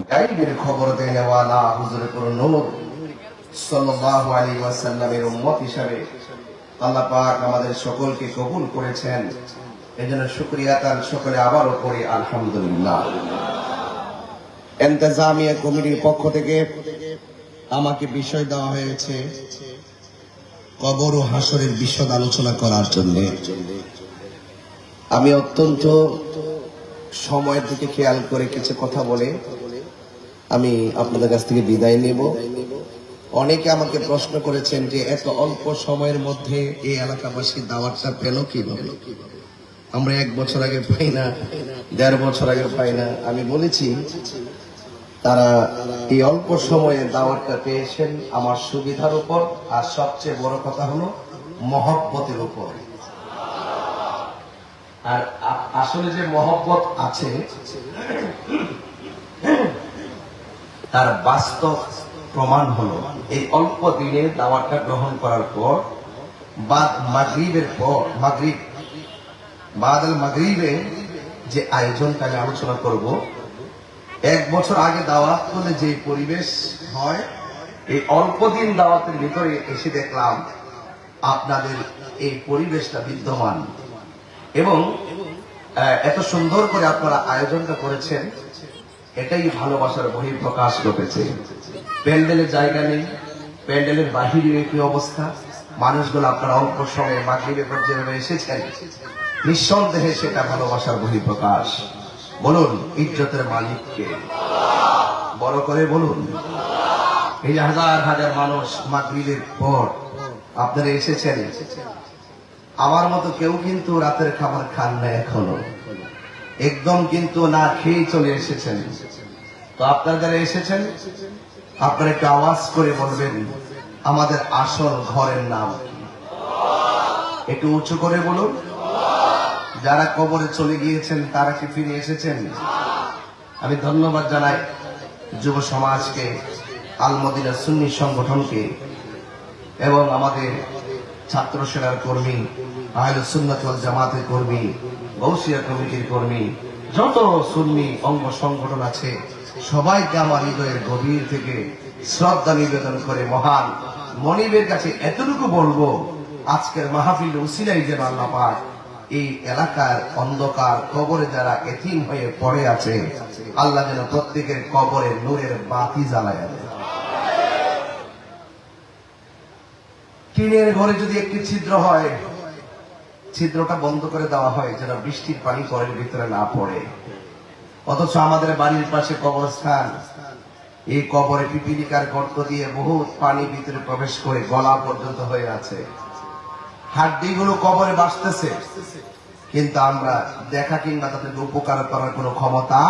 গাইবের খবর দেনেওয়ালা হুজুরে পুরো নূর সাল্লাল্লাহু আলাইহি ওয়াসাল্লামের উম্মত হিসাবে আল্লাহ পাক আমাদের সকলকে কবুল করেছেন। এজন্য শুকরিয়া তার সকলে আবারও পড়ি আলহামদুলিল্লাহ। ইন্তেজামিয়া কমিটির পক্ষ থেকে আমাকে বিষয় দেওয়া হয়েছে কবর ও হাসরের বিশদ আলোচনা করার জন্য। আমি অত্যন্ত সময়ের দিকে খেয়াল করে কিছু কথা বলে আমি আপনাদের কাছ থেকে বিদায় নেব। অনেকে আমাকে প্রশ্ন করেছেন যে এত অল্প সময়ের মধ্যে এই এলাকাবাসী দাওয়াতটা পেল কিভাবে? আমরা 1 বছর আগে পাই না, 1.5 বছর আগে পাই না। আমি বলেছি তারা এই অল্প সময়ে দাওয়াতটা পেয়েছেন আমার সুবিধার উপর, আর সবচেয়ে বড় কথা হলো মহব্বতের উপর। আর আসলে যে মহব্বত আছে তার বাস্তব প্রমাণ হলো এই অল্প দিনে দাওয়াতটা গ্রহণ করার পর মাগরিবে যে আয়োজনটা আমি আলোচনা করব, 1 বছর আগে দাওয়াত করলে যে পরিবেশ হয়, এই অল্প দিন দাওয়াতের ভিতরে এসে দেখলাম আপনাদের এই পরিবেশটা বিদ্যমান এবং এত সুন্দর করে আপনারা আয়োজনটা করেছেন। এটাই ভালোবাসার বহিঃপ্রকাশ ঘটেছে। প্যান্ডেলের জায়গা নেই, প্যান্ডেলের বাহিরে কি অবস্থা, মানুষগুলো আপনারা অল্প সময়ে মাগরিবে যেভাবে এসেছেন, নিঃসন্দেহে সেটা ভালোবাসার বহিঃপ্রকাশ। বলুন ইজ্জতের মালিককে, বড় করে বলুন। এই যে হাজার হাজার মানুষ মাগরিবের পর আপনারা এসেছেন, আমার মতো কেউ কিন্তু রাতের খাবার খান না এখনো, একদম কিন্তু না খেয়ে চলে এসেছেন। তো আপনারা যারা এসেছেন আপনারা একটু আওয়াজ করে বলবেন আমাদের আসল ঘরের নাম কি? একটু উঁচু করে বলুন। যারা কবরে চলে গিয়েছেন তারা কি ফিরে এসেছেন? আমি ধন্যবাদ জানাই যুব সমাজকে, আল মদিনা সুন্নি সংগঠনকে এবং আমাদের ছাত্র সেনার কর্মী, আহলে সুন্নাত ওয়াল জামাতের কর্মী, গৌসিয়া কমিটির কর্মী, যত সুন্নি অঙ্গ সংগঠন আছে সবাইকে আমার হৃদয়ের গভীর থেকে শ্রদ্ধা নিবেদন করে মহান মনিবের কাছে এতটুকু বলবো, আজকের মাহফিল উসিলাই যেন আল্লাহ পাক এই এলাকার অন্ধকার কবরে যারা এতিম হয়ে পড়ে আছে, আল্লাহ যেন প্রত্যেকের কবরে নূরের বাতি জ্বালায় দেয়। টিনের ঘরে যদি একটি ছিদ্র হয়, ছিদ্রটা বন্ধ করে দেওয়া হয় যেন বৃষ্টির পানি ঘরের ভিতরে না পড়ে। অথচ আমাদের বাড়ির পাশে কবরস্থান, এই কবরে পিপিলিকার গর্ত দিয়ে বহুত পানি ভিতরে প্রবেশ করে গলা পর্যন্ত হয়ে আছে, হাড্ডিগুলো কবরে বাসতেছে, কিন্তু আমরা দেখা কিংবা তাদেরকে উপকার করার কোনো ক্ষমতা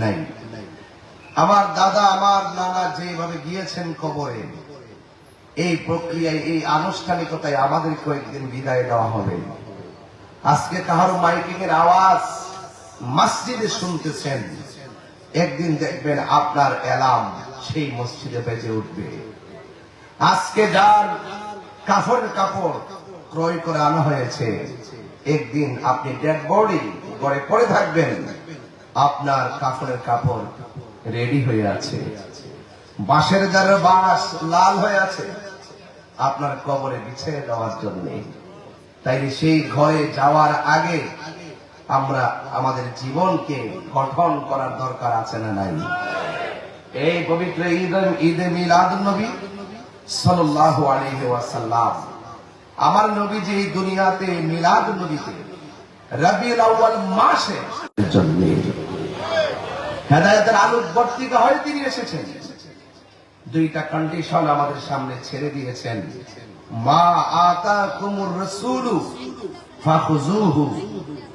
নাই। আমার দাদা আমার নানা যেভাবে গিয়েছেন কবরে, এই প্রক্রিয়ায় এই আনুষ্ঠানিকতায় আমাদের কয়েকদিন বিদায় দেওয়া হবে। আজকে কাহার মাইকিং এর আওয়াজ মসজিদে শুনতেছেন, একদিন দেখবেন আপনার এলাম সেই মসজিদে বেজে উঠবে। আজকে যার কাপড় ক্রয় করে আনা হয়েছে, একদিন আপনি ডেড বডি ঘরে পড়ে থাকবেন, আপনার কাপড় রেডি হয়ে আছে, বাঁশের যার বাঁশ লাল হয়ে আছে আপনার কবরে বিছিয়ে দেওয়ার জন্য। তাই সেই ঘরে যাওয়ার আগে আমরা আমাদের জীবনকে গঠন করার দরকার আছে না নাই? এই পবিত্র ঈদে মিলাদুন নবী সাল্লাল্লাহু আলাইহি ওয়াসাল্লাম, আমার নবী যে এই দুনিয়াতে মিলাদুন নবীতে রবিউল আউয়াল মাসে জন্য হেদায়েতের আলোক বর্তিকা হয়ে তিনি এসেছেন। 2টা কন্ডিশন আমাদের সামনে ছেড়ে দিয়েছেন, মা আতাকুমুর রাসূলু ফাখুযুহু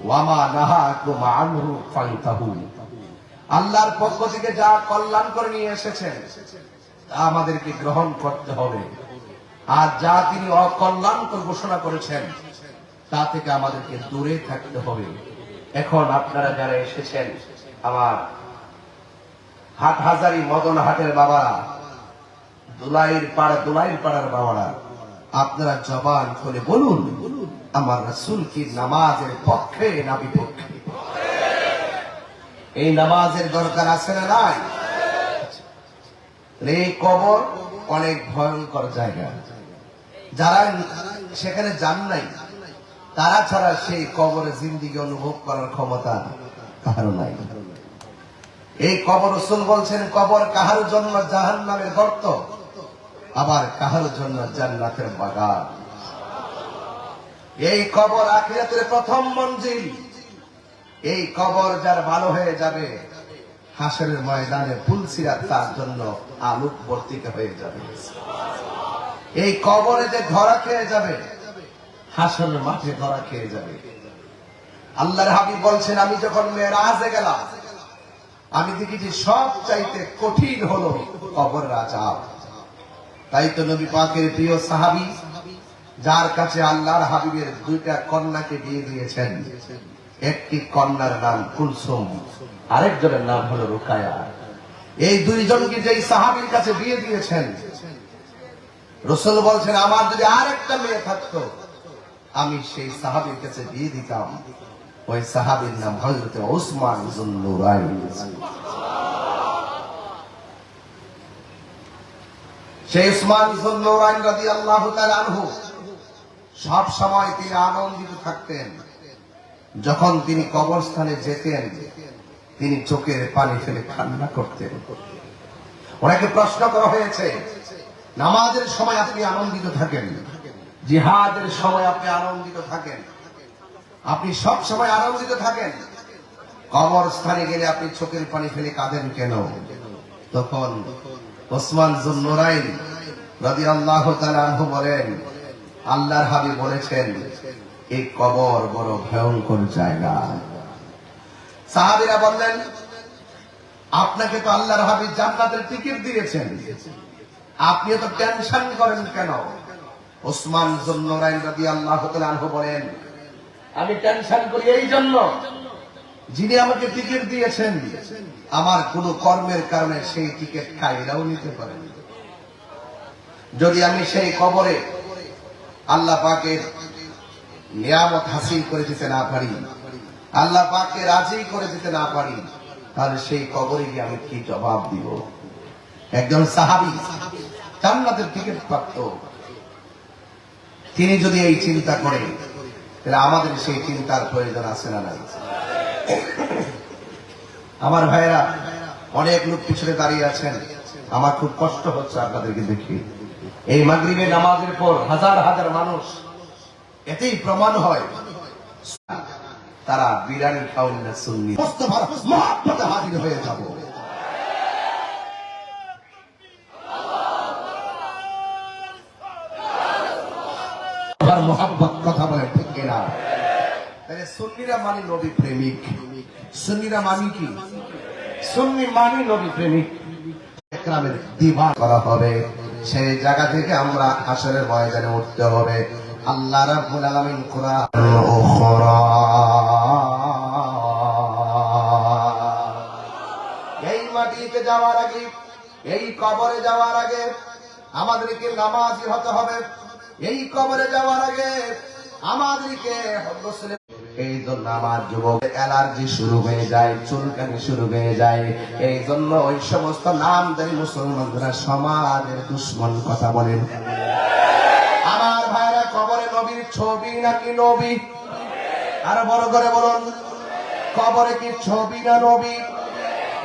ওয়া মা নাহাকুম আনহু ফান্তাহু। আল্লাহর পক্ষ থেকে যা কল্যাণ করে নিয়ে এসেছেন তা আমাদেরকে গ্রহণ করতে হবে, আর যা তিনি অকল্যাণকর ঘোষণা করেছেন তা থেকে আমাদেরকে দূরে থাকতে হবে। এখন আপনারা যারা এসেছেন, আমার হাটহাজারী মদন হাটের বাবারা, দুলাইর পাড়ার বাবারা, আপনারা জবান খুলে বলুন আমার রাসূল কি নামাজের পক্ষে না বিপক্ষে? এই নামাজের দরকার আছে না নাই? এই কবর অনেক ভয়ঙ্কর জায়গা। যারা সেখানে যান নাই তারা ছাড়া সেই কবরে জিন্দেগি অনুভব করার ক্ষমতা কারো নাই। এই কবর রাসূল বলছেন, কবর কাহার জন্য জাহান্নামের গর্ত, আবার কাহার জন্য জান্নাতের বাগান। এই কবর আখিরাতের প্রথম মঞ্জিল। এই কবর যার ভালো হয়ে যাবে, হাসরের ময়দানে পুলসিরাত তার জন্য আলোক বর্তিত হয়ে যাবে। এই কবরে যে ধরা খেয়ে যাবে, হাসরের মাঠে ধরা খেয়ে যাবে। আল্লাহর হাবিব বলছেন, আমি যখন মেরাজে গেলাম, আমি দেখেছি সব চাইতে কঠিন হলো কবরের আযাব। তাই তো নবী পাকের প্রিয় সাহাবী, যার কাছে আল্লাহর হাবিবের দুইটা কন্যাকে বিয়ে দিয়েছেন, একটি কন্যার নাম কুলসুম, আরেকজনের নাম হলো রুকায়া। এই দুইজনকে যেই সাহাবীর কাছে বিয়ে দিয়েছেন, রাসূল বলছেন, আমার যদি আরেকটা মেয়ে থাকতো আমি সেই সাহাবীর কাছে বিয়ে দিতাম। ওই সাহাবীর নাম হযরত উসমান যুন্নুরাইন। সেই উসমান যুন্নুরাইন রাদিয়াল্লাহু তাআলা আনহু সব সময় তিনি আনন্দিত থাকতেন। যখন তিনি কবরস্থানে যেতেন, তিনি চোখের পানি ফেলে কান্না করতেন। ওনাকে প্রশ্ন করা হয়েছে, নামাজের সময় আপনি আনন্দিত থাকেন, জিহাদের সময় আপনি আনন্দিত থাকেন, আপনি সব সময় আনন্দিত থাকেন, কবরস্থানে গেলে আপনি চোখের পানি ফেলে কাঁদেন কেন? তখন উসমান যুন্নুরাইন রাদিয়াল্লাহু তাআলা আনহু বলেন, আল্লাহর হাবিব বলেছেন, এই কবর বড় ভয়ঙ্কর জায়গা। সাহাবীরা বললেন, আপনাকে তো আল্লাহর হাবিব জান্নাতের টিকিট দিয়েছেন, আপনি তো টেনশন করেন কেন? উসমান যুন্নুরাইন রাদিয়াল্লাহু তাআলা আনহু বলেন, আমি টেনশন করি এই জন্য, যিনি আমাকে টিকিট দিয়েছেন আমার কোন কর্মের কারণে সেই টিকিট কাইরাও নিতে পারেন। যদি আমি সেই কবরে আল্লাহ পাকের নিয়ামত হাসিল করে দিতে না পারি, আল্লাহ পাককে রাজি করে দিতে না পারি, তাহলে সেই কবরে গিয়ে আমি কি জবাব দিব? একজন সাহাবী জান্নাতের টিকিট প্রাপ্ত, তিনি যদি এই চিন্তা করেন, তাহলে আমাদের সেই চিন্তার প্রয়োজন আছে না নাই? আমার ভাইরা, অনেক লোক পিছনে দাঁড়িয়ে আছেন, আমার খুব কষ্ট হচ্ছে আপনাদেরকে দেখি। এই মাগরিবের নামাজের পর হাজার হাজার মানুষ, এতেই প্রমাণ হয় তারা বিরিয়ানি খাওয়ান না, সুন্নি মহব্বতে হাজির হয়ে যাব। মহব্বত কথা বলে ঠিক কিনা? তাহলে সুন্নিরা মানে নবী প্রেমিক। সুন্নিরা মানে কি? সুন্নি মানে নবী প্রেমিক। একরামের দিওয়ান করা হবে, সেই জায়গা থেকে আমরা হাসরের ময়দানে উঠতে হবে। আল্লাহ রাব্বুল আলামিন কুরআন উখরা, এই মাটিতে যাওয়ার আগে, এই কবরে যাওয়ার আগে আমাদেরকে নামাজি হতে হবে। এই কবরে যাওয়ার আগে আমাদেরকে এই জন্য আমার যুবক অ্যালার্জি শুরু হয়ে যায়, চুলকানি শুরু হয়ে যায়। এই জন্য ওই সমস্ত নামধারী মুসলমানরা সমাজের দুশ্মন কথা বলেন। আমার ভাইরা, কবরে নবীর ছবি নাকি নবী? আরো বড় করে বলুন, কবরে কি ছবি না নবী?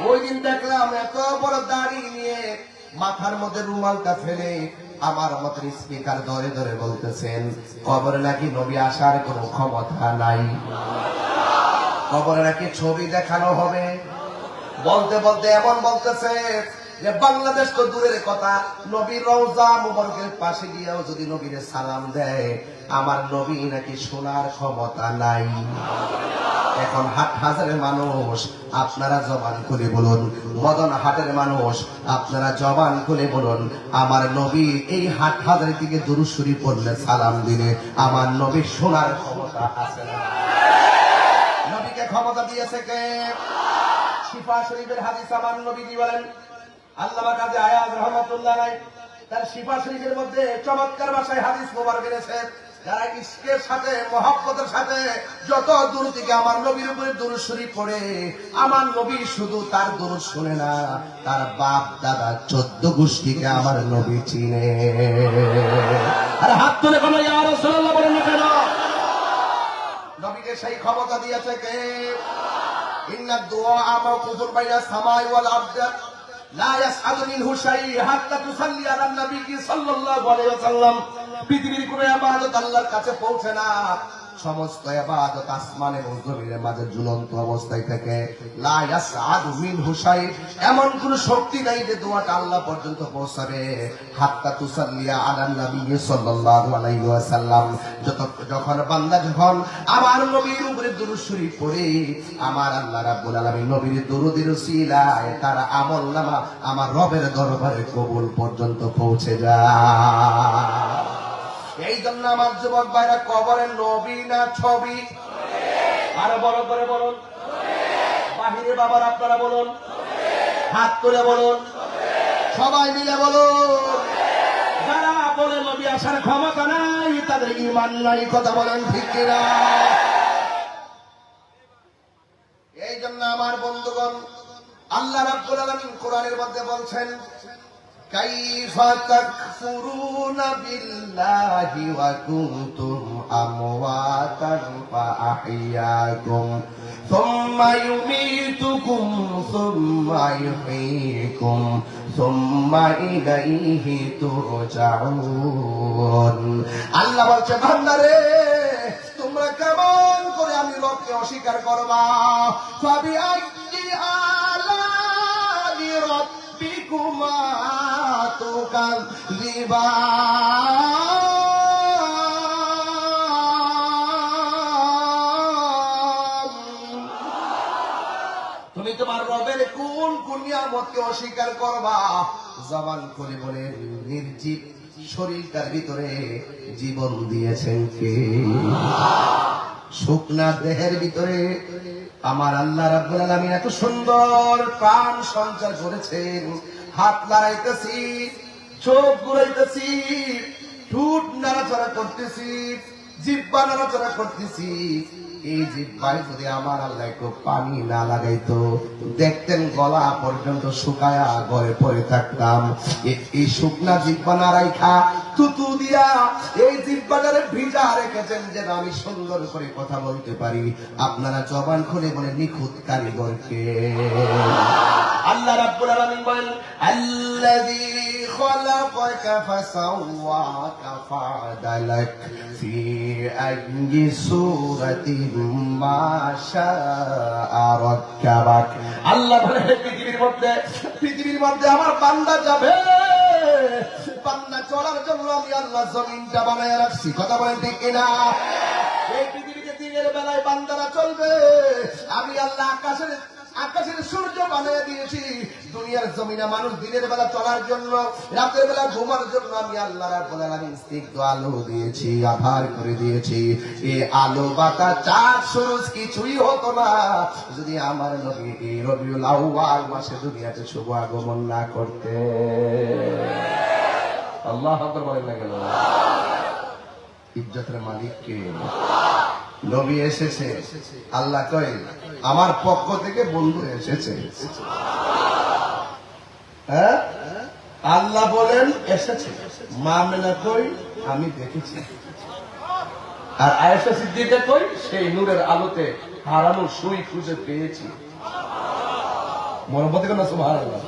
ওই দিন দেখলাম এত বড় দাড়ি নিয়ে মাথার মধ্যে রুমালটা ফেলে আমার মতের স্পিকার ধরে ধরে বলতেছেন, কবরে নাকি নবী আসার কোনো ক্ষমতা নাই, কবরে নাকি ছবি দেখানো হবে। বলতে বলতে এমন বলতেছে যে বাংলাদেশ তো দূরের কথা, নবীর রওজা মুবারকের পাশে গিয়েও যদি নবীর সালাম দেয়, আমার নবী নাকি শোনার ক্ষমতা নাই। এখন হাট হাজারের মানুষ, আপনারা জবান খুলে বলুন, মদন হাটের মানুষ, আপনারা জবান খুলে বলুন, আমার নবী এই হাট হাজারের দিকে দুরূদ শরীফ পড়লে, সালাম দিলে আমার নবী শোনার ক্ষমতা আছে না? নবীকে ক্ষমতা দিয়েছে কে? শিফা শরীফের হাদিস আমার নবীজি বলেন, আল্লামা কাজী আয়াজ রাহমাতুল্লাহ আলাইহি তার শিফা শরীফের মধ্যে চমৎকার ভাষায় হাদিস মোবারক এনেছেন। যারা ইশকের সাথে মহব্বতের সাথে যত দূর থেকে আমার নবীর উপরে দুরূদ শরীফ পড়ে, আমার নবী শুধু তার দুরূদ শুনে না, তার বাপ দাদা 14 গোষ্ঠীকে আমার নবী চিনে। আরে হাত তুলে কোনো ইয়া রাসূলুল্লাহ বলেন না কেন? নবীকে সেই ক্ষমতা দিয়েছে কে? ইন্না দুআ মাওকুফুন বাইনা সামাই ওয়াল আরদ লা ইয়াসআদু মিনহু শাই হাত্তা তুসাল্লি আলা নবী সাল্লাল্লাহু আলাইহি ওয়াসাল্লাম। পৃথিবীর কোনো ইবাদত আল্লাহর কাছে পৌঁছে না, সমস্ত ইবাদত আসমান এবং জমিনের মাঝে ঝুলন্ত অবস্থায় থেকে। লা ইয়াসআদু মিনহু শাই, এমন কোন শক্তি নাই যে দোয়াটা আল্লাহ পর্যন্ত পৌঁছাবে। হাত্তা তুসাল্লি আলা নবী সাল্লাল্লাহু আলাইহি ওয়াসাল্লাম, যখন বান্দা যখন আমার নবীর উপরে দুরূদ শরীফ পড়ে, আমার আল্লাহ রাব্বুল আলামিন নবীর দুরূদের উসিলায় তার আমলনামা আমার রবের দরবারে কবুল পর্যন্ত পৌঁছে যায়। এই জন্য আমার যুবক ভাইরা, কবরের নবী না ছবি? আরো বড় করে বলুন। বাহিরে বাবার আপনারা বলুন, হাত তুলে বলুন, সবাই মিলে বলুন। যারা বলে নবী আসার ক্ষমতা নাই, তাদের ঈমান নাই, কথা বলেন ঠিক কিনা? এই জন্য আমার বন্ধুগণ, আল্লাহ রাব্বুল আলামিন কোরআনের মধ্যে বলছেন, কাইফা তাকফুরুনা বিল্লাহি ওয়া কুনতুম আমওয়াতান ফাআহইয়াকুম সুম্মা ইউমীতুকুম সুম্মা ইউহয়ীকুম সুম্মা ইলাইহি তুরজাউন। আল্লাহ বলছে, বান্দারে তোমরা কেমন করে আমি রবকে অস্বীকার করবা? ফাবিআইয়ি আলা'i রাব্বিকুমা তুমি তোমার রবের কোন কোন নিয়ামতকে অস্বীকার করবা? জবান খুলে বলে, নির্জীব শরীরটার ভিতরে জীবন দিয়েছেন কে? শুকনা দেহের ভিতরে আমার আল্লাহ রাব্বুল আলামিন এত সুন্দর প্রাণ সঞ্চার করেছেন। হাত নাড়াইতেছি, চোখ ঘুরাইতেছি, ঠোঁট নাড়াচাড়া করতেছি, জিহ্বা নাড়াচাড়া করতেছি। এই জিহ্বায় যদি আমার আল্লাহ একটু পানি না লাগাইতো, দেখতেন গলা পর্যন্ত শুকায়া ঘরে পড়ে থাকতাম। এই শুকনা জিহ্বা না রাইখা তুতু দিয়া এই জিহ্বাটারে ভিজা রেখেছেন যেন আমি সুন্দর করে কথা বলতে পারি। আপনারা জবান খুলে বলে, নিখুঁত কারিগর কে? আল্লাহ রাব্বুল আলামিন বলেন, আল্লাযী খালাকাকা ফাসাওয়াকা ফাআদালাক ফি আইয়ি সূরাতিন মা শাআ রাক্কাবাক। আল্লাহ বলে, পৃথিবীর মধ্যে আমার বান্দা যাবে, বান্দা চলার জন্য আমি আল্লাহ জমিনটা বানায় রাখছি, কথা বলেন ঠিক কিনা? এই পৃথিবীতে দিনের বেলায় বান্দারা চলবে, আমি আল্লাহ আকাশের সূর্য বানিয়ে দিয়েছি। দুনিয়ার জমিনে মানুষ দিনের বেলা চলার জন্য, রাতের বেলা ঘুমার জন্য আমি আল্লাহ রাব্বুল আলামিন স্নিগ্ধ আলো দিয়েছি, আধার করে দিয়েছি। এই আলো বাতাস চাঁদ সূরজ কিছুই হতো না যদি আমার নবী এই রবিউল আউয়াল মাসে দুনিয়াতে শুভ আগমন না করতে। আল্লাহু আকবার বলেন না কেন? ইজ্জতের মালিক কে? নবী এসেছে, আল্লাহ কয় আমার পক্ষ থেকে বন্ধু এসেছে। হ্যাঁ, আল্লাহ বলেন এসেছে, মা মেনা কই আমি দেখেছি। আর আয়েশা সিদ্দিকা কই সেই নূরের আলোতে হারানো সুই খুঁজে পেয়েছি। মোহাম্মদ কেন সুবহানাল্লাহ।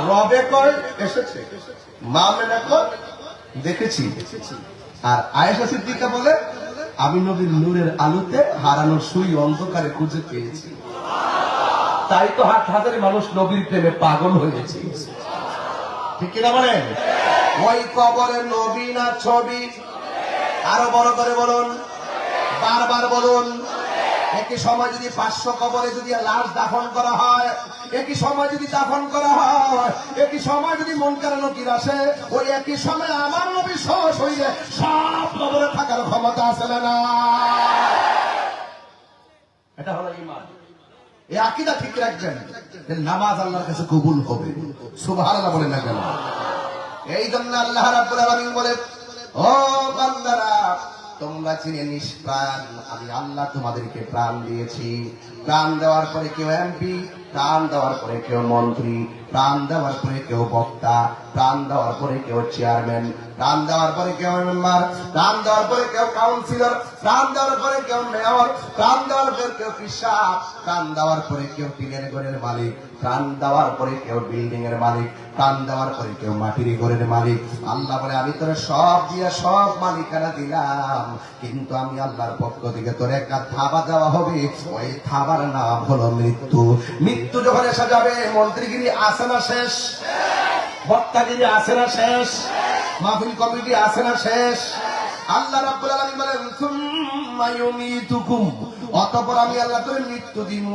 রবে কয় এসেছে, মা মেনা কই দেখেছি। আর আয়েশা সিদ্দিকা বলে আমি নবীর নূরের আলোতে হারানো সুই অন্ধকারে খুঁজে পেয়েছি। তাই তো হাজারে মানুষ নবীর প্রেমে পাগল হয়েছে, ঠিক কিনা বলেন? ওই কবরে নবী না ছবি? আরো বড় করে বলুন, বারবার বলুন। একই সময় যদি 500 কবরে যদি লাশ দাফন করা হয়, একই সময় যদি দাফন করা হয়, একই সময় যদি মুনকার নাকির আসে, ওই একই সময় আমার নবী সহ শরীরে সব কবরে থাকার ক্ষমতা আছে না? এটা হলো ঈমান। এই আকীদা ঠিক রাখবেন, নামাজ আল্লাহর কাছে কবুল হবে। সুবহানাল্লাহ বলেন না কেন? এই জন্য আল্লাহ রাব্বুল আলামিন বলে, ও বান্দারা তোমরা চিনে নিষ্প্রাণ, আমি আল্লাহ তোমাদেরকে প্রাণ দিয়েছি। প্রাণ দেওয়ার পরে কেউ এমপি, প্রাণ দেওয়ার পরে কেউ মন্ত্রী, প্রাণ দেওয়ার পরে কেউ বক্তা, প্রাণ দেওয়ার পরে কেউ চেয়ারম্যান, প্রাণ দেওয়ার পরে কেউ মেম্বার, প্রাণ দেওয়ার পরে কেউ কাউন্সিলর, প্রাণ দেওয়ার পরে কেউ মেয়র, প্রাণ দেওয়ার পরে কেউ কৃষক, প্রাণ দেওয়ার পরে কেউ টিনের ঘরের মালিক, প্রাণ দেওয়ার পরে কেউ বিল্ডিং এর মালিক, প্রাণ দেওয়ার পরে কেউ মাটির ঘরের মালিক। আল্লাহ বলে আমি তোর সব দিয়ে সব মালিকানা দিলাম, কিন্তু আমি আল্লাহর পক্ষ থেকে তোর একটা থাবা দেওয়া হবে, ওই থাবার নাম হলো মৃত্যু। মৃত্যু যখন এসে যাবে, মন্ত্রীগিরি আসে না শেষ, বক্তাগিরি আসে না শেষ, মাহফিল কমিটি আসে না শেষ। আল্লাহ রাব্বুল আলামিন বলেন সুম্মা ইউমীতুকুম, অতঃপর আমি আল্লাহ তোর মৃত্যু দিব।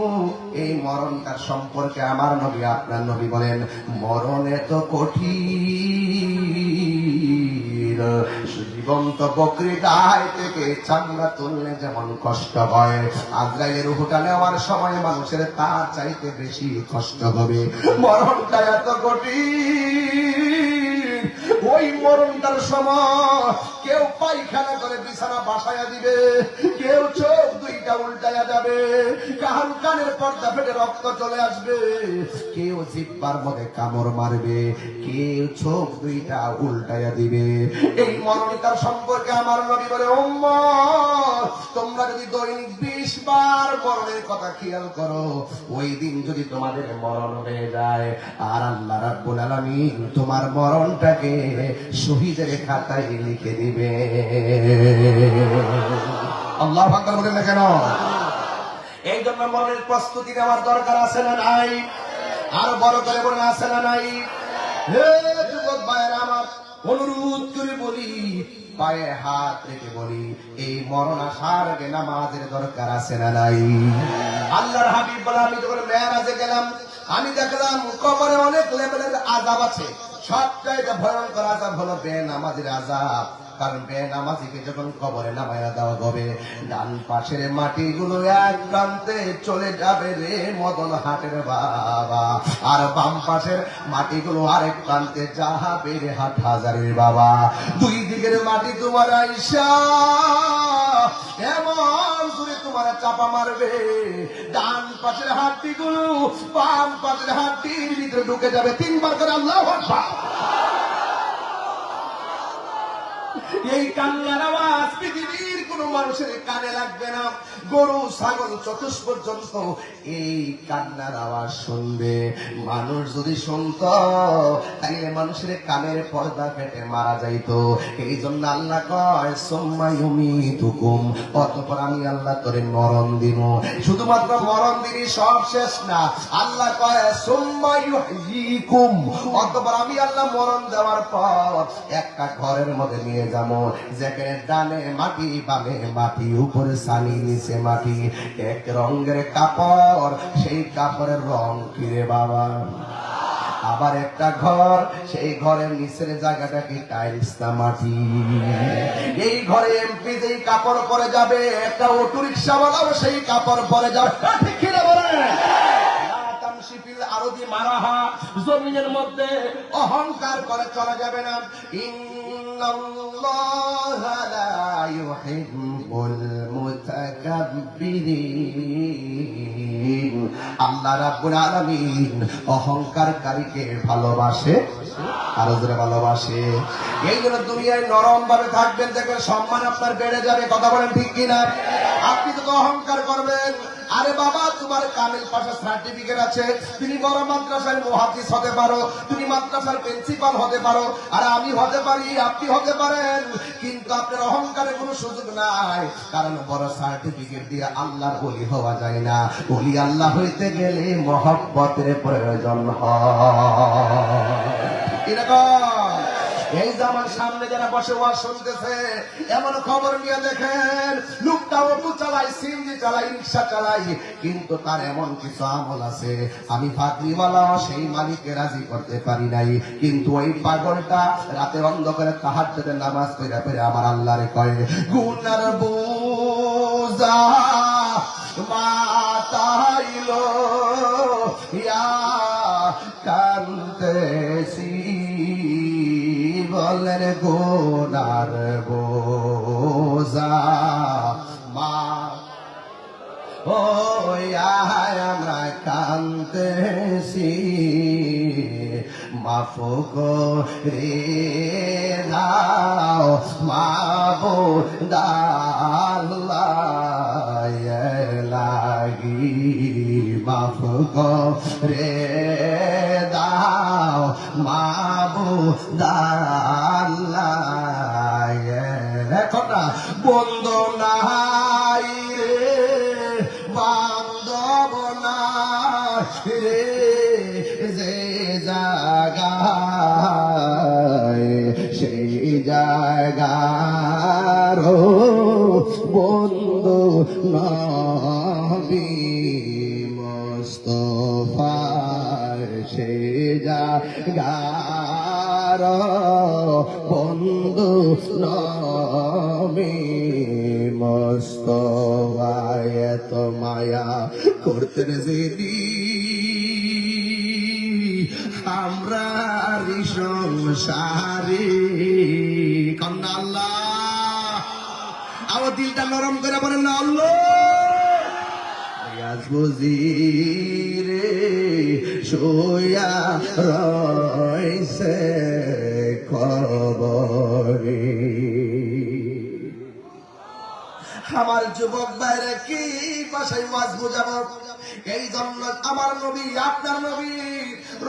এই মরণটার সম্পর্কে আমার নবী আপনার নবী বলেন মরণ এত কঠিন, জীবন্ত বকরি গায়ে থেকে চামড়া তুললে যেমন কষ্ট হয়, আজরাইলের রূহটা নেওয়ার সময় মানুষের তার চাইতে বেশি কষ্ট হবে। মরণটা এত কঠিন, ওই মরণটার সময় কেউ পায়খানা করে বিছানা বাসায়া দিবে, কেউ চোখ দুইটা উল্টায়া যাবে, কানের পর্দা ফেটে রক্ত চলে আসবে, কেউ জিহ্বার মধ্যে কামড় মারবে, কেউ চোখ দুইটা উল্টায়া দিবে। এই মরণটার সম্পর্কে আমার নবী বলে উম্মত তোমরা যদি দৈনিক 20 বার মরণের কথা খেয়াল করো, ওই দিন যদি তোমাদের মরণ হয়ে যায়, আর আল্লাহ রাব্বুল আলামিন তোমার মরণটাকে শহীদের খাতায় লিখে দিবে। আল্লাহু আকবার বলেন না কেন? এই জন্য মরণের প্রস্তুতি নেওয়ার দরকার আছে না নাই? আর বড় করে বলেন আছে না নাই? হে যুবক ভাইয়েরা আমার, অনুরোধ করে বলি, পায়ে হাত রেখে বলি, এই মরণ আসার আগে নামাজের দরকার আছে না নাই? আল্লাহর হাবিব বলে আমি যখন মেরাজে গেলাম, আমি দেখলাম কবরে অনেক লেভেলের আযাব আছে। সবচাইতে ভয়ঙ্কর আযাব হলো বেনামাজির আযাব। কারণ বেনামাজিকে যখন কবরে নামায়া দেওয়া হবে, ডান পাশের মাটিগুলো এক প্রান্তে চলে যাবে রে মদন হাটের বাবা, আর বাম পাশের মাটিগুলো আরেক প্রান্তে যাবে রে হাট হাজারের বাবা। দুই দিকের মাটি তোমার আইসা এমন দূরে তোমার চাপা মারবে, ডান পাশের হাড্ডিগুলো বাম পাশের হাড্ডির ভিতরে ঢুকে যাবে। 3 বার করে আল্লাহু আকবার। এই কান্নার আওয়াজ পৃথিবীর কোন মানুষের কানে লাগবে না। গরু ছাগল চতুষ পর্যন্ত এই কান্নার আওয়াজ শুনবে। মানুষ যদি শুনত তাইলে মানুষের কানের পর্দা কেটে মারা যাইতো। এই জন্য আল্লাহ কয় সুম্মা ইউমীতুকুম, অতঃপর আমি আল্লাহ তোরে মরণ দিব। শুধুমাত্র মরণ দিবি সব শেষ না, আল্লাহ কয় সুম্মা ইউহয়ীকুম, অতঃপর আমি আল্লাহ মরণ দেওয়ার পর একটা ঘরের মধ্যে নিয়ে যাবো, যেখানে ডানে মাটি বামে মাটি উপরে সানি নিচে মাটি, এক রঙের কাপড়, সেই কাপড়ের রং কিরে বাবা। আবার একটা ঘর, সেই ঘরের নিচের জায়গাটা কি টাইলস না মাটি। এই ঘরে এমপি যেই কাপড় পরে যাবে, একটা অটো রিক্সাওয়ালাও সেই কাপড় পরে যাবে। ঠিক কিনা বলেন? আরবি মারাহা, জমিনের মধ্যে অহংকার করে চলা যাবে না। ইন্নাল্লাহা লা ইউহিব্বুল মুতাকাব্বিরিন, আল্লাহ রাব্বুল আলামিন অহংকারকারীকে ভালোবাসে, আরো জোরে ভালোবাসে। এই জন্য দুনিয়ায় নরম ভাবে থাকবেন, দেখবেন সম্মান আপনার বেড়ে যাবে। কথা বলেন ঠিক কিনা? আপনি তো অহংকার করবেন, আরে বাবা তোমার কামিল পাশে সার্টিফিকেট আছে, তুমি বড় মাদ্রাসার মুহাদ্দিস হতে পারো, তুমি মাদ্রাসার প্রিন্সিপাল হতে পারো, আর আমি হতে পারি, আপনি হতে পারেন, কিন্তু আপনার অহংকারে কোনো সুযোগ নাই। কারণ বড় সার্টিফিকেট দিয়ে আল্লাহর ওলি হওয়া যায় না। ওলি আল্লাহ হইতে গেলে মহব্বতের প্রয়োজন হয়। এরকম এই যে আমার সামনে যারা বসে ওয়াজ শুনতেছে, এমন খবর নিয়ে দেখেন, লোকটা অটো চালাই, সিএনজি চালাই, রিক্সা চালাই, কিন্তু তার এমন কিছু আমল আছে আমি ফাকরিওয়ালা সেই মালিককে রাজি করতে পারি নাই। কিন্তু ওই পাগলটা রাতের অন্ধকারে তাহাজ্জুদের নামাজ পড়ে আমার আল্লাহরে কয় গুনার বোঝা মাথাইলো ইয়া কান্তেছি, বলেন গোনার বোঝা রোজা মা ও আমরা কান্তেছি মাফ করে দাও মাবুদ আল্লাহ লাগি মাফ করে দাও মাবুদ আল্লাহ এখন না বন্দনাই বান্ধব নাই রে যে জায়গায় সেই জায়গার বন্ধু নবী মুস্তাফার সেই জায়গার বন্ধু নবী মুস্তাফায় এত মায়া করতে যেদি আমরা সংসারে কন্যা আল্লাহ আমার দিলটা নরম করে বলেন না আল্লাহ বুঝিরে সোয়া রয়েছে খবরে আমার যুবক বাইরে কি ভাষায় ওয়াজ বোঝাবো এই জন্য আমার নবী আপনার নবী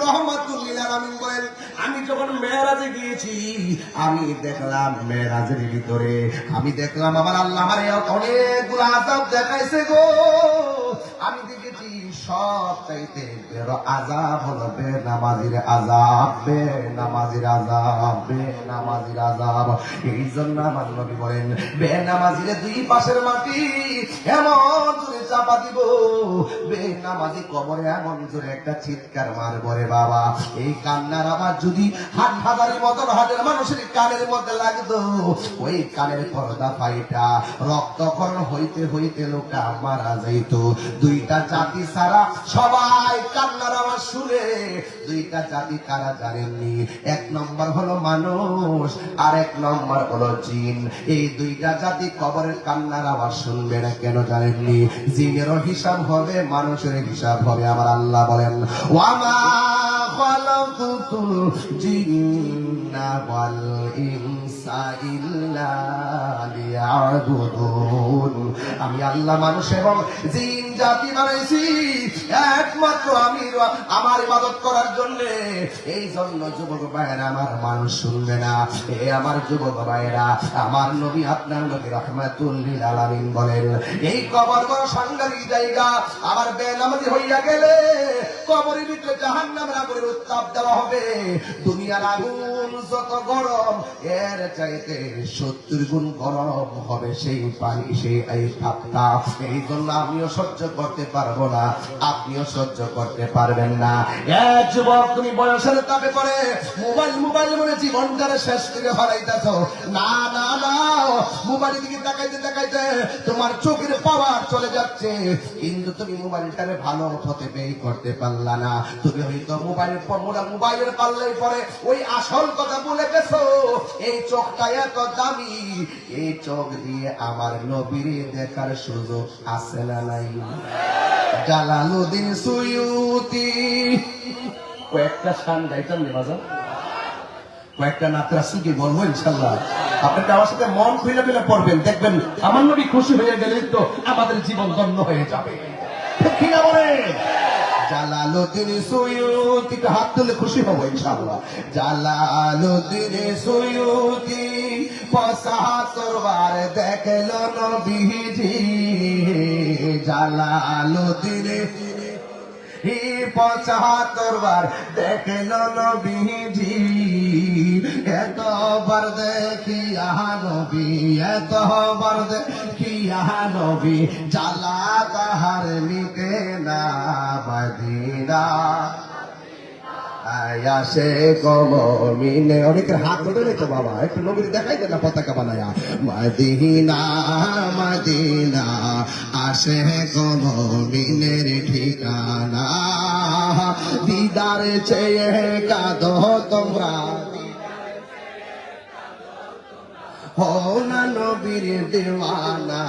রহমাতুল লিল আলামিন বলেন আমি যখন মেরাজে গিয়েছি আমি দেখলাম মেরাজের ভিতরে আমি দেখলাম আমার আল্লাহ আমারে অনেকগুলো আযাব দেখাইছে গো আমি দেখেছি সব চাইতে বড় আযাব হলো বেনামাজির আযাব বেনামাজির আযাব বেনামাজির আযাব এই জন্য আমার নবী বলেন বেনামাজির দুই পাশের মাটি এমন জোরে চাপা দিব বেনামাজি কবরে এমন জোরে একটা চিৎকার মারব রে বাবা এই কান্নার আমার যদি হাট হাজারি মতন হাটের মানুষের কানের মধ্যে লাগতো ওই কানের পর্দা ফাইটা রক্তক্ষরণ হইতে হইতে লোকটা মারা যাইত দুইটা জাতি সারা সবাই কান্নার আওয়াজ শুনে দুইটা জাতি কারা জানেননি এক নম্বর হলো মানুষ আর এক নম্বর হলো জিন এই দুইটা জাতি কবরের কান্নার আওয়াজ শুনবে না কেন জানেননি জিনেরও হিসাব হবে মানুষের হিসাব হবে আমার আল্লাহ বলেন ওয়ামা খালাকুতুল জিন্না ওয়াল ইনসা ইল্লা লিয়াবুদুন আমি আল্লাহ মানুষ এবং জিন জাতি বানাইছি একমাত্র আমি আমার ইবাদত করার জন্য এই জন্য যুবক ভাইরা আমার মানুষ শুনবে না এ আমার যুবক ভাইরা আমার নবী আপনার নবী রাহমাতুল লিল আলামিন বলেন এই কবর বড় সাংঘাতিক জায়গা আবার বেনামাজি হইয়া গেলে কবরের ভিতরে জাহান্নামের আগুনের উত্তাপ দেওয়া হবে দুনিয়ার আগুন যত গরম এর চাইতে 70 গুণ গরম হবে সেই পানি সেই এই তাপটা এই জন্য আমিও সহ্য করতে পারবো না আপনিও সহ্য করতে পারবেন না এক যুবক তুমি বয়সের তাপে পড়ে মোবাইল বলে জীবনটারে শেষ করে ফেলাইতেছ না না না মোবাইল দিকে তাকাইতে তাকাইতে তোমার চোখের পাওয়ার চলে যাচ্ছে কিন্তু তুমি মোবাইলটারে ভালো হতে ব্যয় করতে পারলা না তুমি হয়তো মোবাইলের পাল্লাই পরে ওই আসল কথা বলে গেছো এই চোখটা এত দামি এই চোখ দিয়ে আমার নবীর দেখার সুযোগ আছে না নাই জালালউদ্দিন সুয়ুতি কয়েকটা শান গাইতাম রে বাজার কয়েকটা নাতরা সুজি বলবো ইনশাআল্লাহ আপনারা আমার সাথে মন খুলে খুলে পড়বেন দেখবেন আমার নবী খুশি হয়ে গেলে তো আমাদের জীবন ধন্য হয়ে যাবে ঠিক কি না বলে জালালউদ্দিন সুয়ুতি হাত তুলে খুশি হব ইনশাআল্লাহ জালালউদ্দিন সুয়ুতি ৭৫ বার দেখলো নবীজি জালালউদ্দিন ৭৫ বার দেখলো নবীজি এতবার দেখিয়া নবী এতবার দেখিয়া নবী জ্বালা তাহার মিটে না মদিনা আয়াসে কমমিনে অনেকের হাত ধরে রেখো বাবা একটু নবীর দেখাই দেন না পতাকা বানায়া মদিনা মদিনা আসে কমমিনের ঠিকানা দিদার চেয়ে কাঁদো তোমরা হও না নবীর দিওয়ানা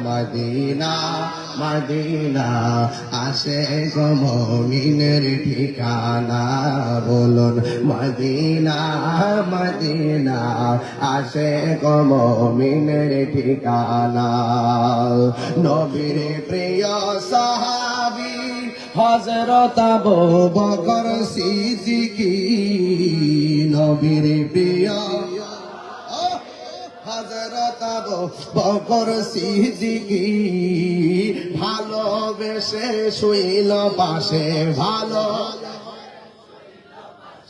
মদিনা মদিনা আসে গো মুমিনের ঠিকানা বলুন মদিনা মদিনা আসে গো মুমিনের ঠিকানা নবীর প্রিয় সাহাবী হযরত আবু বকর সিদ্দিকী নবীর প্রিয় হযরত আবু বকর সিদ্দিকী ভালোবেসে শুইল পাশে ভালো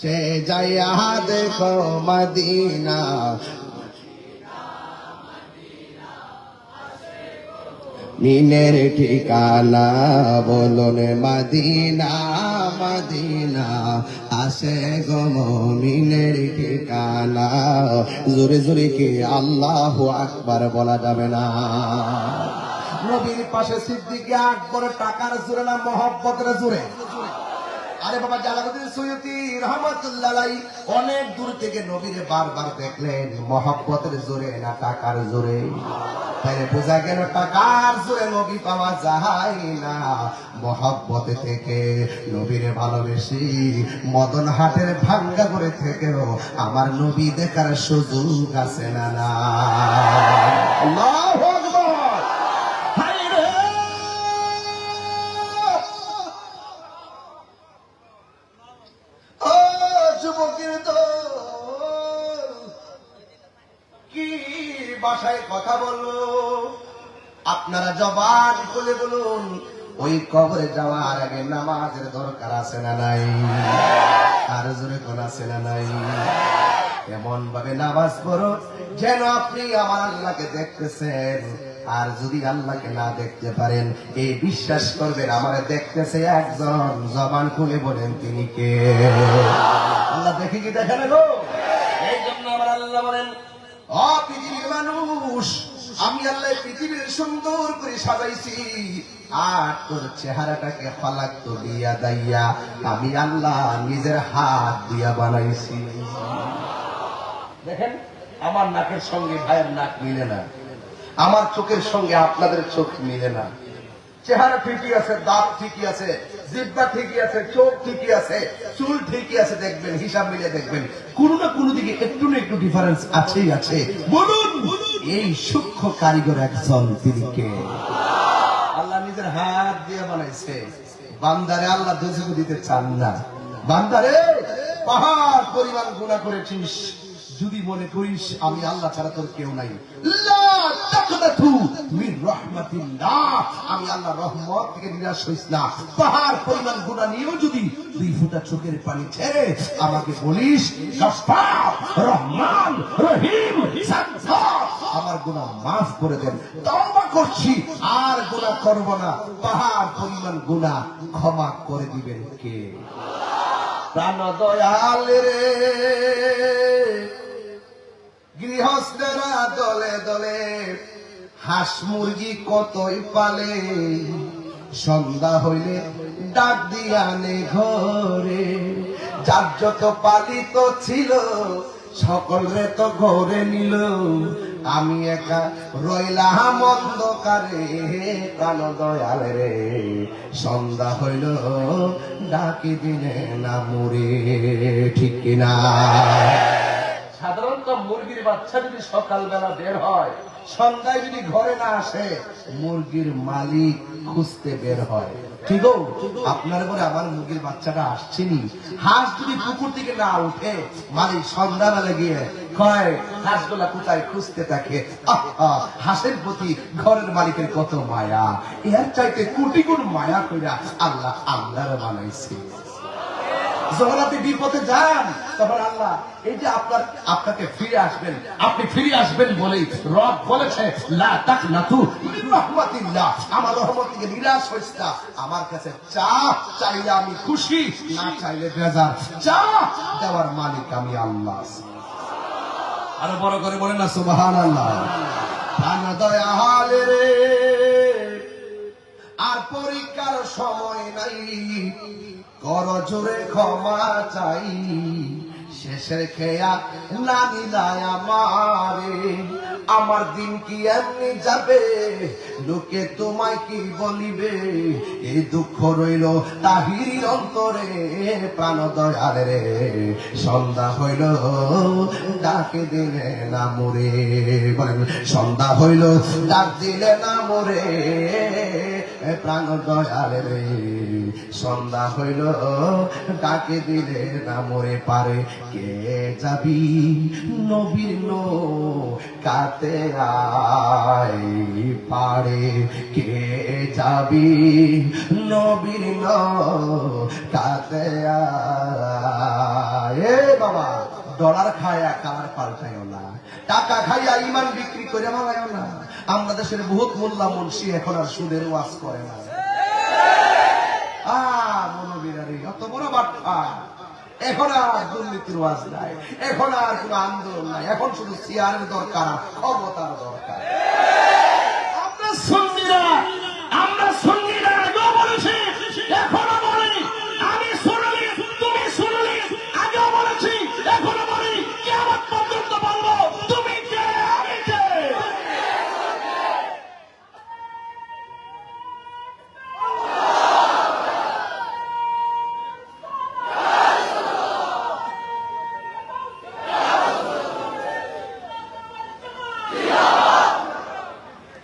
সে যাইয়া দেখো মদিনা মিনের ঠিকানা বলুন মদিনা মদিনা আসে গো মুমিনের ঠিকানা জোরে জোরে কি আল্লাহু আকবার বলা যাবে না নবীর পাশে সিদ্দিকে আকবর টাকার জোরে না মহব্বতের জোরে আরে বাবা জালালউদ্দিন সৈয়দী রহমাতুল্লাহ আলাইহি অনেক দূর থেকে নবীরে বারবার দেখলেন মহব্বতের জোরে না টাকার জোরে তাইলে বোঝা গেল টাকার জোরে নবী পাওয়া যায় না মহব্বতে থেকে নবীরে ভালোবেসি মদন হাটের ভাঙ্গা করে থেকেও আমার নবী দেখার সুযোগ আছে না না আল্লাহু আকবার হায়রে ও যুবকের দল কি ভাষায় কথা বলবো আপনারা জবান খুলে বলুন ওই কবরে যাওয়ার আগে নামাজের দরকার আছে না নাই আর জোরে কোন আছে না নাই এমন ভাবে নামাজ পড়ো যেন আপনি আমার আল্লাহকে দেখতেছেন আর যদি আল্লাহকে না দেখতে পারেন এই বিশ্বাস করবেন আমার দেখতেছে একজন জবান খুলে বলেন তিনি কে আল্লাহ দেখে কি দেখে না গো এই জন্য আমার আল্লাহ বলেন ও পৃথিবীর মানুষ আমি আল্লাহ পৃথিবীর সুন্দর করে সাজাইছি আর তোর চেহারাটাকে ফালাক্ত দিয়া দাইয়া আমি আল্লাহ নিজের হাত দিয়া বানাইছি দেখেন আমার নাকের সঙ্গে ভাইয়ের নাক মিলে না আমার চোখের সঙ্গে আপনাদের চোখ মিলে না চেহারা ঠিকই আছে দাঁত ঠিকই আছে জিহ্বা ঠিকই আছে চোখ ঠিকই আছে চুল ঠিকই আছে দেখবেন হিসাব মিলে দেখবেন কোনো না কোনো দিকে একটু না একটু ডিফারেন্স আছেই আছে বলুন এই সূক্ষ্ম কারিগর একজন তিনি কে আল্লাহ নিজের হাত দিয়ে বানাইছে বান্দারে আল্লাহ দোজখ দিতে চান না বান্দারে পাহাড় পরিমাণ গুনাহ করেছিস যদি মনে করিস আমি আল্লাহ ছাড়া তোর কেউ নাই লা তাকনাতু মির রাহমাতিল্লাহ আমি আল্লাহর রহমত থেকে নিরাশ হইস না পাহাড় পরিমাণ গুনাহ নিয়েও যদি দুই ফোঁটা চোখের পানি ছেড়ে আমাকে বলিস গফফার রহমান রহিম সাত্তার আমার গুনাহ maaf করে দেন তওবা করছি আর গুনাহ করব না পাহাড় পরিমাণ গুনাহ ক্ষমা করে দিবেন কে প্রাণ দয়াল রে গৃহস্থরা দলে দলে হাঁস মুরগি কতই পালে সন্ধ্যা হইলে ডাক দিয়া নে ঘরে যার যত পালিত ছিল সকলে তো ঘরে নিল আমি একা রইলাম অন্ধকারে প্রাণ দয়াল রে সন্ধ্যা হইল ডাকি দিলে না মরে ঠিক কিনা সাধারণত মুরগির বাচ্চা যদি সকালবেলা বের হয় সন্ধ্যায় যদি ঘরে না আসে মুরগির মালিক খুঁজতে বের হয় ঠিক আপনার ঘরে আমার মুরগির বাচ্চাটা আসছেনি হাঁস যদি পুকুর থেকে না উঠে মালিক সন্ধ্যাবেলা গিয়ে কয় হাঁসগুলা কোথায় খুঁজতে থাকে হাঁসের প্রতি ঘরের মালিকের কত মায়া এর চাইতে কোটি গুণ মায়া কইরা আল্লাহ আল্লাহ বানাইছে যখন আপনি বিপদে যান তখন আল্লাহ এই যে আপনাকে ফিরে আসবেন আপনি ফিরে আসবেন বলেই রব বলেছে লা তাকনাতু মির রাহমাতিল্লাহ আমার রহমত থেকে নিরাশ হইস না আমার কাছে চাইলে আমি খুশি না চাইলে বেজার দেওয়ার মালিক আমি আল্লাহ আরো বড় করে বলেন না সুবহানাল্লাহ প্রাণ দয়াল রে আর পরীক্ষার সময় নাই কর জোরে ক্ষমা চাই শেষের খেয়া না নিলায় আমারে, আমার দিন কি এমনি যাবে, লোকে তোমায় কি বলিবে, এই দুঃখ রইল তাহির অন্তরে, প্রাণ দয়াল রে সন্ধ্যা হইল ডাকে দিলে না মোরে, বলেন সন্ধ্যা হইল ডাক দিলে না মোরে, প্রাণ দয়াল রে সন্ধ্যা হইল ডাকে দিলে না মোরে, পারে কে যাবি নবীর কাতে আয়, পারে কে যাবি নবীর কাতে আয়। এ বাবা, ডলার খায়া কার পাল্টায়ও না, টাকা খাইয়া ইমান বিক্রি করে মালায়ও না। আমরা দেশের বহুত মোল্লা মুন্সি এখন আর সুদের ওয়াজ করে না। মনোবিরারি অত বড় বাট্টা, এখন আর দুর্নীতির ওয়াজ নাই, এখন আর কোন আন্দোলন নাই, এখন শুধু চেয়ারের দরকার, ক্ষমতার দরকার। আমরা সুন্নিরা আগেও বলেছি, এখনো বলি, আমি শুনলি তুমি শুনলি, আগেও বলেছি এখনো বলি, কিয়ামত পর্যন্ত বলবো তুমি কে আমি কে।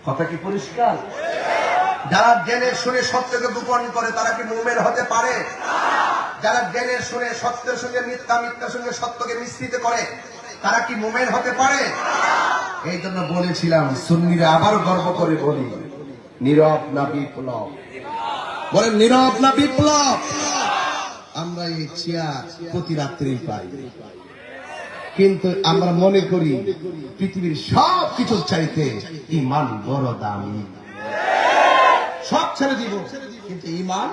কথা কি পরিষ্কার? যারা জেনে শুনে সত্যকে গোপন করে তারা কি মুমিন হতে পারে? যারা জেনে শুনে সত্যের সঙ্গে মিথ্যা, মিথ্যার সঙ্গে সত্যকে মিশ্রিত করে তারা কি মুমিন হতে পারে? এই জন্য বলেছিলাম, সুন্নিরা আবার গর্ব করে বলি, নীরব না বিপ্লব, বলেন নীরব না বিপ্লব। আমরা এই চেয়ার প্রতি রাত্রেই পাই, কিন্তু আমরা মনে করি পৃথিবীর সব কিছুর চাইতে ইমান বড় দামি। সব ছেড়ে দিব কিন্তু ইমান